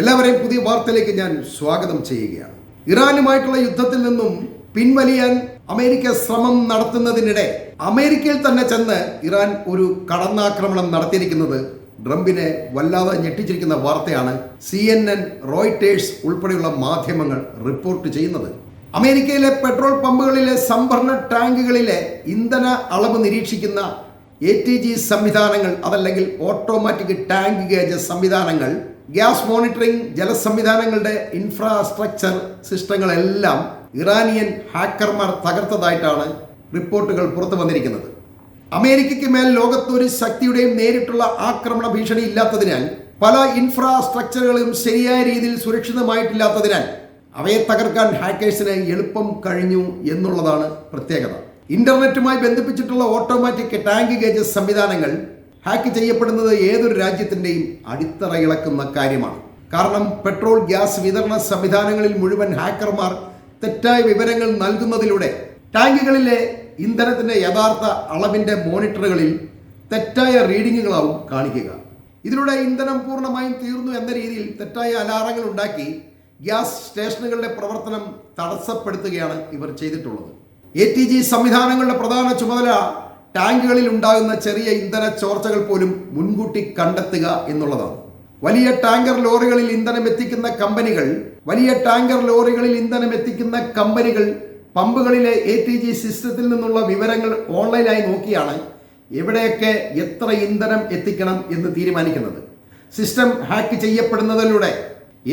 എല്ലാവരെയും പുതിയ വാർത്തയിലേക്ക് ഞാൻ സ്വാഗതം ചെയ്യുകയാണ്. ഇറാനുമായിട്ടുള്ള യുദ്ധത്തിൽ നിന്നും പിൻവലിയാൻ അമേരിക്ക ശ്രമം നടത്തുന്നതിനിടെ അമേരിക്കയിൽ തന്നെ ചെന്ന് ഇറാൻ ഒരു കടന്നാക്രമണം നടത്തിയിരിക്കുന്നത് ട്രംപിനെ വല്ലാതെ ഞെട്ടിച്ചിരിക്കുന്ന വാർത്തയാണ് CNN, റോയിട്ടേഴ്സ് ഉൾപ്പെടെയുള്ള മാധ്യമങ്ങൾ റിപ്പോർട്ട് ചെയ്യുന്നത്. അമേരിക്കയിലെ പെട്രോൾ പമ്പുകളിലെ സംഭരണ ടാങ്കുകളിലെ ഇന്ധന അളവ് നിരീക്ഷിക്കുന്ന ATG സംവിധാനങ്ങൾ, അതല്ലെങ്കിൽ ഓട്ടോമാറ്റിക് ടാങ്ക് ഗേജ് സംവിധാനങ്ങൾ, ഗ്യാസ് മോണിറ്ററിംഗ്, ജലസംവിധാനങ്ങളുടെ ഇൻഫ്രാസ്ട്രക്ചർ സിസ്റ്റങ്ങളെല്ലാം ഇറാനിയൻ ഹാക്കർമാർ തകർത്തതായിട്ടാണ് റിപ്പോർട്ടുകൾ പുറത്തു വന്നിരിക്കുന്നത്. അമേരിക്കയ്ക്ക് മേൽ ലോകത്തൊരു ശക്തിയുടെയും നേരിട്ടുള്ള ആക്രമണ ഭീഷണി ഇല്ലാത്തതിനാൽ, പല ഇൻഫ്രാസ്ട്രക്ചറുകളും ശരിയായ രീതിയിൽ സുരക്ഷിതമായിട്ടില്ലാത്തതിനാൽ അവയെ തകർക്കാൻ ഹാക്കേഴ്സിന് എളുപ്പം കഴിഞ്ഞു എന്നുള്ളതാണ് പ്രത്യേകത. ഇന്റർനെറ്റുമായി ബന്ധിപ്പിച്ചിട്ടുള്ള ഓട്ടോമാറ്റിക് ടാങ്ക് ഗേജ് സംവിധാനങ്ങൾ ഹാക്ക് ചെയ്യപ്പെടുന്നത് ഏതൊരു രാജ്യത്തിൻ്റെയും അടിത്തറ ഇളക്കുന്ന കാര്യമാണ്. കാരണം പെട്രോൾ, ഗ്യാസ് വിതരണ സംവിധാനങ്ങളിൽ മുഴുവൻ ഹാക്കർമാർ തെറ്റായ വിവരങ്ങൾ നൽകുന്നതിലൂടെ ടാങ്കുകളിലെ ഇന്ധനത്തിൻ്റെ യഥാർത്ഥ അളവിൻ്റെ മോണിറ്ററുകളിൽ തെറ്റായ റീഡിങ്ങുകളാവും കാണിക്കുക. ഇതിലൂടെ ഇന്ധനം പൂർണ്ണമായും തീർന്നു എന്ന രീതിയിൽ തെറ്റായ അലാറങ്ങൾ ഉണ്ടാക്കി ഗ്യാസ് സ്റ്റേഷനുകളുടെ പ്രവർത്തനം തടസ്സപ്പെടുത്തുകയാണ് ഇവർ ചെയ്തിട്ടുള്ളത്. ATG സംവിധാനങ്ങളുടെ പ്രധാന ചുമതല ടാങ്കുകളിൽ ഉണ്ടാകുന്ന ചെറിയ ഇന്ധന ചോർച്ചകൾ പോലും മുൻകൂട്ടി കണ്ടെത്തുക എന്നുള്ളതാണ്. വലിയ ടാങ്കർ ലോറികളിൽ ഇന്ധനം എത്തിക്കുന്ന കമ്പനികൾ പമ്പുകളിലെ ATG സിസ്റ്റത്തിൽ നിന്നുള്ള വിവരങ്ങൾ ഓൺലൈനായി നോക്കിയാണ് എവിടെയൊക്കെ എത്ര ഇന്ധനം എത്തിക്കണം എന്ന് തീരുമാനിക്കുന്നത്. സിസ്റ്റം ഹാക്ക് ചെയ്യപ്പെടുന്നതിലൂടെ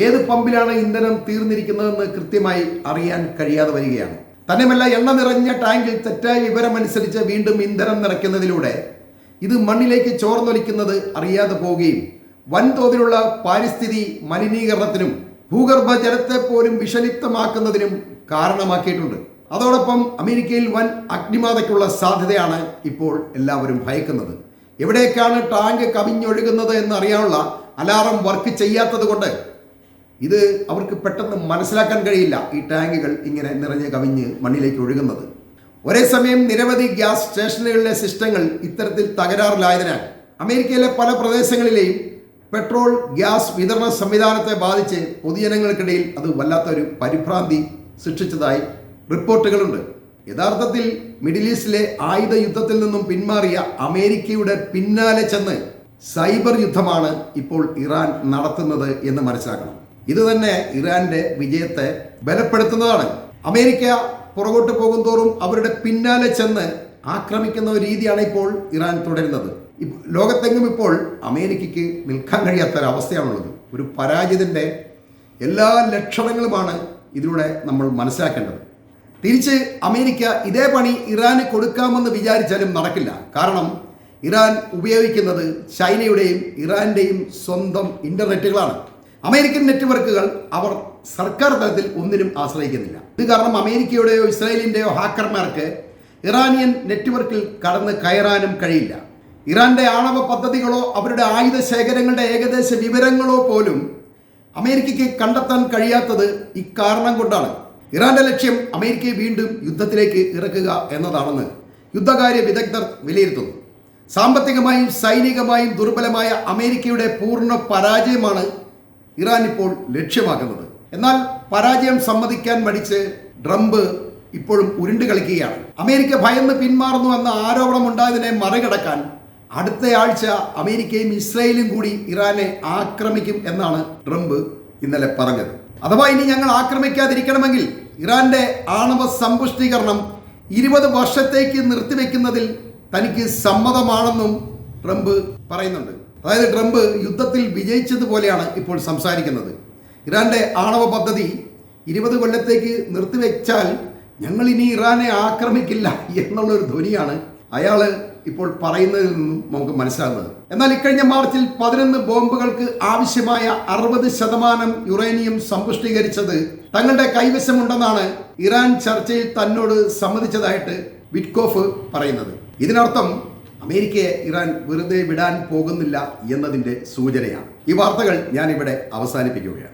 ഏത് പമ്പിലാണ് ഇന്ധനം തീർന്നിരിക്കുന്നതെന്ന് കൃത്യമായി അറിയാൻ കഴിയാതെ വരികയാണ്. തന്നെയുമല്ല, എണ്ണ നിറഞ്ഞ ടാങ്കിൽ തെറ്റായ വിവരമനുസരിച്ച് വീണ്ടും ഇന്ധനം നിറയ്ക്കുന്നതിലൂടെ ഇത് മണ്ണിലേക്ക് ചോർന്നൊലിക്കുന്നത് അറിയാതെ പോവുകയും വൻതോതിലുള്ള പാരിസ്ഥിതി മലിനീകരണത്തിനും ഭൂഗർഭ ജലത്തെ പോലും വിഷലിപ്തമാക്കുന്നതിനും കാരണമാക്കിയിട്ടുണ്ട്. അതോടൊപ്പം അമേരിക്കയിൽ വൻ അഗ്നിബാധയ്ക്കുള്ള സാധ്യതയാണ് ഇപ്പോൾ എല്ലാവരും ഭയക്കുന്നത്. എവിടേക്കാണ് ടാങ്ക് കവിഞ്ഞൊഴുകുന്നത് എന്നറിയാനുള്ള അലാറം വർക്ക് ചെയ്യാത്തത് കൊണ്ട് ഇത് അവർക്ക് പെട്ടെന്ന് മനസ്സിലാക്കാൻ കഴിയില്ല. ഈ ടാങ്കുകൾ ഇങ്ങനെ നിറഞ്ഞ് കവിഞ്ഞ് മണ്ണിലേക്ക് ഒഴുകുന്നത്. ഒരേ സമയം നിരവധി ഗ്യാസ് സ്റ്റേഷനുകളിലെ സിസ്റ്റങ്ങൾ ഇത്തരത്തിൽ തകരാറിലായതിനാൽ അമേരിക്കയിലെ പല പ്രദേശങ്ങളിലെയും പെട്രോൾ, ഗ്യാസ് വിതരണ സംവിധാനത്തെ ബാധിച്ച് പൊതുജനങ്ങൾക്കിടയിൽ അത് വല്ലാത്തൊരു പരിഭ്രാന്തി സൃഷ്ടിച്ചതായി റിപ്പോർട്ടുകളുണ്ട്. യഥാർത്ഥത്തിൽ മിഡിൽ ഈസ്റ്റിലെ ആയുധ യുദ്ധത്തിൽ നിന്നും പിന്മാറിയ അമേരിക്കയുടെ പിന്നാലെ ചെന്ന് സൈബർ യുദ്ധമാണ് ഇപ്പോൾ ഇറാൻ നടത്തുന്നത് എന്ന് മനസ്സിലാക്കണം. ഇത് തന്നെ ഇറാന്റെ വിജയത്തെ ബലപ്പെടുത്തുന്നതാണ്. അമേരിക്ക പുറകോട്ട് പോകും തോറും അവരുടെ പിന്നാലെ ചെന്ന് ആക്രമിക്കുന്ന ഒരു രീതിയാണ് ഇപ്പോൾ ഇറാൻ തുടരുന്നത്. ലോകത്തെങ്ങും ഇപ്പോൾ അമേരിക്കയ്ക്ക് നിൽക്കാൻ കഴിയാത്തൊരവസ്ഥയാണുള്ളത്. ഒരു പരാജയത്തിൻ്റെ എല്ലാ ലക്ഷണങ്ങളുമാണ് ഇതിലൂടെ നമ്മൾ മനസ്സിലാക്കേണ്ടത്. തിരിച്ച് അമേരിക്ക ഇതേ പണി ഇറാന് കൊടുക്കാമെന്ന് വിചാരിച്ചാലും നടക്കില്ല. കാരണം ഇറാൻ ഉപയോഗിക്കുന്നത് ചൈനയുടെയും ഇറാന്റെയും സ്വന്തം ഇന്റർനെറ്റുകളാണ്. അമേരിക്കൻ നെറ്റ്വർക്കുകൾ അവർ സർക്കാർ തലത്തിൽ ഒന്നിനും ആശ്രയിക്കുന്നില്ല. ഇത് കാരണം അമേരിക്കയുടെയോ ഇസ്രായേലിൻ്റെയോ ഹാക്കർമാർക്ക് ഇറാനിയൻ നെറ്റ്വർക്കിൽ കടന്ന് കയറാനും കഴിയില്ല. ഇറാന്റെ ആണവ പദ്ധതികളോ അവരുടെ ആയുധ ശേഖരങ്ങളുടെ ഏകദേശ വിവരങ്ങളോ പോലും അമേരിക്കയ്ക്ക് കണ്ടെത്താൻ കഴിയാത്തത് ഇക്കാരണം കൊണ്ടാണ്. ഇറാന്റെ ലക്ഷ്യം അമേരിക്കയെ വീണ്ടും യുദ്ധത്തിലേക്ക് ഇറക്കുക എന്നതാണെന്ന് യുദ്ധകാര്യ വിദഗ്ധർ വിലയിരുത്തുന്നു. സാമ്പത്തികമായും സൈനികമായും ദുർബലമായ അമേരിക്കയുടെ പൂർണ്ണ പരാജയമാണ് ഇറാൻ ഇപ്പോൾ ലക്ഷ്യമാക്കുന്നത്. എന്നാൽ പരാജയം സമ്മതിക്കാൻ മടിച്ച് ട്രംപ് ഇപ്പോഴും ഉരുണ്ട് കളിക്കുകയാണ്. അമേരിക്ക ഭയന്ന് പിന്മാറുന്നു എന്ന ആരോപണം ഉണ്ടായതിനെ മറികടക്കാൻ അടുത്തയാഴ്ച അമേരിക്കയും ഇസ്രായേലും കൂടി ഇറാനെ ആക്രമിക്കും എന്നാണ് ട്രംപ് ഇന്നലെ പറഞ്ഞത്. അഥവാ ഇനി ഞങ്ങൾ ആക്രമിക്കാതിരിക്കണമെങ്കിൽ ഇറാന്റെ ആണവ സമ്പുഷ്ടീകരണം 20 വർഷത്തേക്ക് നിർത്തിവെക്കുന്നതിൽ തനിക്ക് സമ്മതമാണെന്നും ട്രംപ് പറയുന്നുണ്ട്. അതായത് ട്രംപ് യുദ്ധത്തിൽ വിജയിച്ചതുപോലെയാണ് ഇപ്പോൾ സംസാരിക്കുന്നത്. ഇറാന്റെ ആണവ പദ്ധതി 20 കൊല്ലത്തേക്ക് നിർത്തിവെച്ചാൽ ഞങ്ങൾ ഇനി ഇറാനെ ആക്രമിക്കില്ല എന്നുള്ളൊരു ധ്വനിയാണ് അയാൾ ഇപ്പോൾ പറയുന്നതിൽ നിന്നും നമുക്ക് മനസ്സിലാകുന്നത്. എന്നാൽ ഇക്കഴിഞ്ഞ മാർച്ചിൽ 11 ബോംബുകൾക്ക് ആവശ്യമായ 60% യുറേനിയം സമ്പുഷ്ടീകരിച്ചത് തങ്ങളുടെ കൈവശമുണ്ടെന്നാണ് ഇറാൻ ചർച്ചയിൽ തന്നോട് സമ്മതിച്ചതായിട്ട് വിറ്റ്കോഫ് പറയുന്നത്. ഇതിനർത്ഥം അമേരിക്കയെ ഇറാൻ വെറുതെ വിടാൻ പോകുന്നില്ല എന്നതിൻ്റെ സൂചനയാണ്. ഈ വാർത്തകൾ ഞാനിവിടെ അവസാനിപ്പിക്കുകയാണ്.